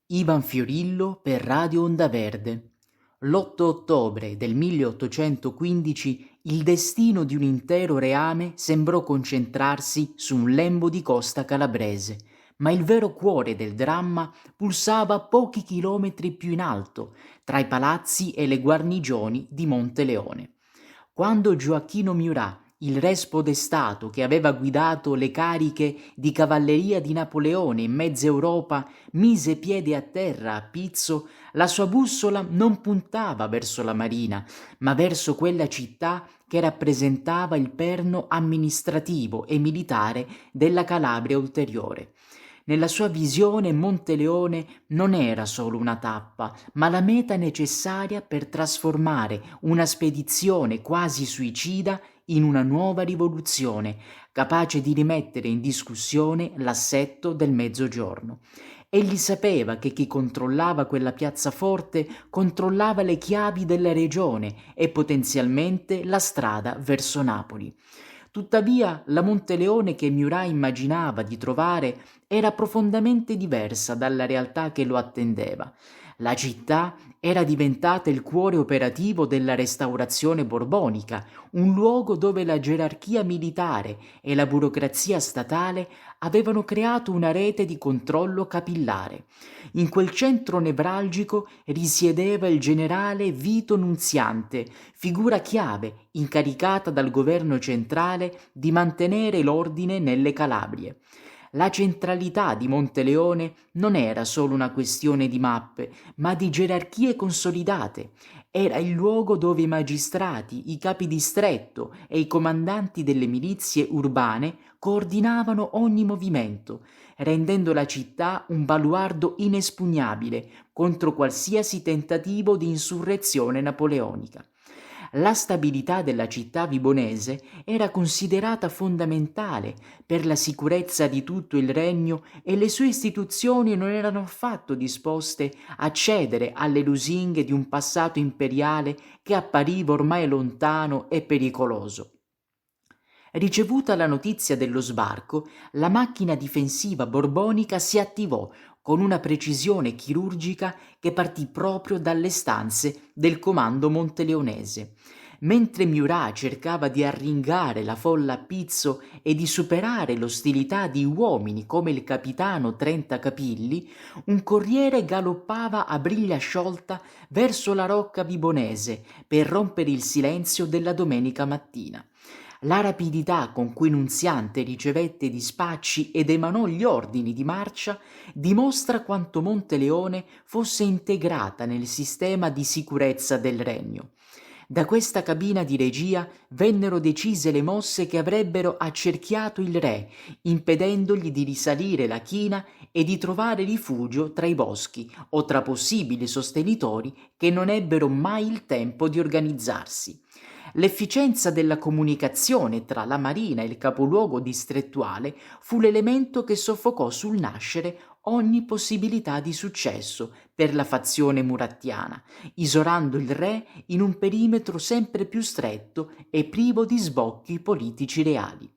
Ivan Fiorillo per Radio Onda Verde. L'8 ottobre del 1815 il destino di un intero reame sembrò concentrarsi su un lembo di costa calabrese, ma il vero cuore del dramma pulsava pochi chilometri più in alto, tra i palazzi e le guarnigioni di Monteleone. Quando Gioacchino Murat, il re spodestato che aveva guidato le cariche di cavalleria di Napoleone in mezza Europa, mise piede a terra a Pizzo, la sua bussola non puntava verso la marina, ma verso quella città che rappresentava il perno amministrativo e militare della Calabria ulteriore. Nella sua visione Monteleone non era solo una tappa, ma la meta necessaria per trasformare una spedizione quasi suicida in una nuova rivoluzione, capace di rimettere in discussione l'assetto del Mezzogiorno. Egli sapeva che chi controllava quella piazzaforte controllava le chiavi della regione e potenzialmente la strada verso Napoli. Tuttavia, la Monteleone che Murat immaginava di trovare era profondamente diversa dalla realtà che lo attendeva. La città era diventata il cuore operativo della restaurazione borbonica, un luogo dove la gerarchia militare e la burocrazia statale avevano creato una rete di controllo capillare. In quel centro nevralgico risiedeva il generale Vito Nunziante, figura chiave incaricata dal governo centrale di mantenere l'ordine nelle Calabrie. La centralità di Monteleone non era solo una questione di mappe, ma di gerarchie consolidate. Era il luogo dove i magistrati, i capi distretto e i comandanti delle milizie urbane coordinavano ogni movimento, rendendo la città un baluardo inespugnabile contro qualsiasi tentativo di insurrezione napoleonica. La stabilità della città vibonese era considerata fondamentale per la sicurezza di tutto il regno e le sue istituzioni non erano affatto disposte a cedere alle lusinghe di un passato imperiale che appariva ormai lontano e pericoloso. Ricevuta la notizia dello sbarco, la macchina difensiva borbonica si attivò con una precisione chirurgica che partì proprio dalle stanze del comando monteleonese. Mentre Murat cercava di arringare la folla a Pizzo e di superare l'ostilità di uomini come il capitano Trentacapilli, un corriere galoppava a briglia sciolta verso la rocca vibonese per rompere il silenzio della domenica mattina. La rapidità con cui Nunziante ricevette i dispacci ed emanò gli ordini di marcia dimostra quanto Monteleone fosse integrata nel sistema di sicurezza del regno. Da questa cabina di regia vennero decise le mosse che avrebbero accerchiato il re, impedendogli di risalire la china e di trovare rifugio tra i boschi o tra possibili sostenitori che non ebbero mai il tempo di organizzarsi. L'efficienza della comunicazione tra la marina e il capoluogo distrettuale fu l'elemento che soffocò sul nascere ogni possibilità di successo per la fazione murattiana, isolando il re in un perimetro sempre più stretto e privo di sbocchi politici reali.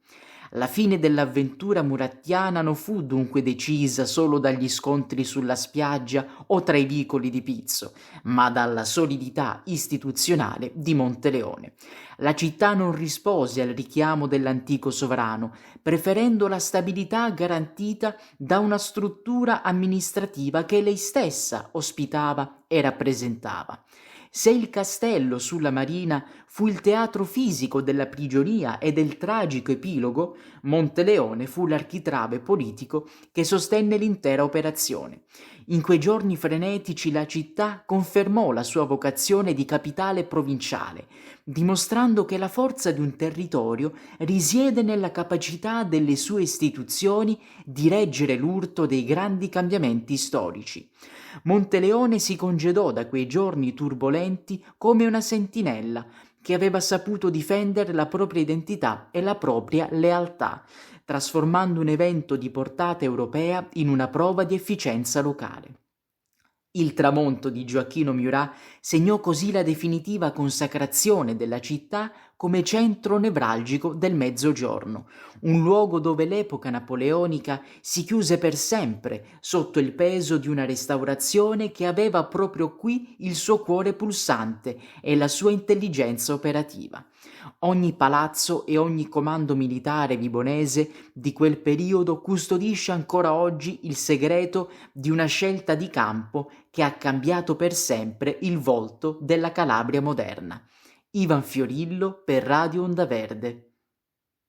La fine dell'avventura murattiana non fu dunque decisa solo dagli scontri sulla spiaggia o tra i vicoli di Pizzo, ma dalla solidità istituzionale di Monteleone. La città non rispose al richiamo dell'antico sovrano, preferendo la stabilità garantita da una struttura amministrativa che lei stessa ospitava e rappresentava. Se il castello sulla marina fu il teatro fisico della prigionia e del tragico epilogo, Monteleone fu l'architrave politico che sostenne l'intera operazione. In quei giorni frenetici la città confermò la sua vocazione di capitale provinciale, dimostrando che la forza di un territorio risiede nella capacità delle sue istituzioni di reggere l'urto dei grandi cambiamenti storici. Monteleone si congedò da quei giorni turbolenti come una sentinella che aveva saputo difendere la propria identità e la propria lealtà, trasformando un evento di portata europea in una prova di efficienza locale. Il tramonto di Gioacchino Murat segnò così la definitiva consacrazione della città come centro nevralgico del Mezzogiorno, un luogo dove l'epoca napoleonica si chiuse per sempre sotto il peso di una restaurazione che aveva proprio qui il suo cuore pulsante e la sua intelligenza operativa. Ogni palazzo e ogni comando militare vibonese di quel periodo custodisce ancora oggi il segreto di una scelta di campo che ha cambiato per sempre il volto della Calabria moderna. Ivan Fiorillo per Radio Onda Verde.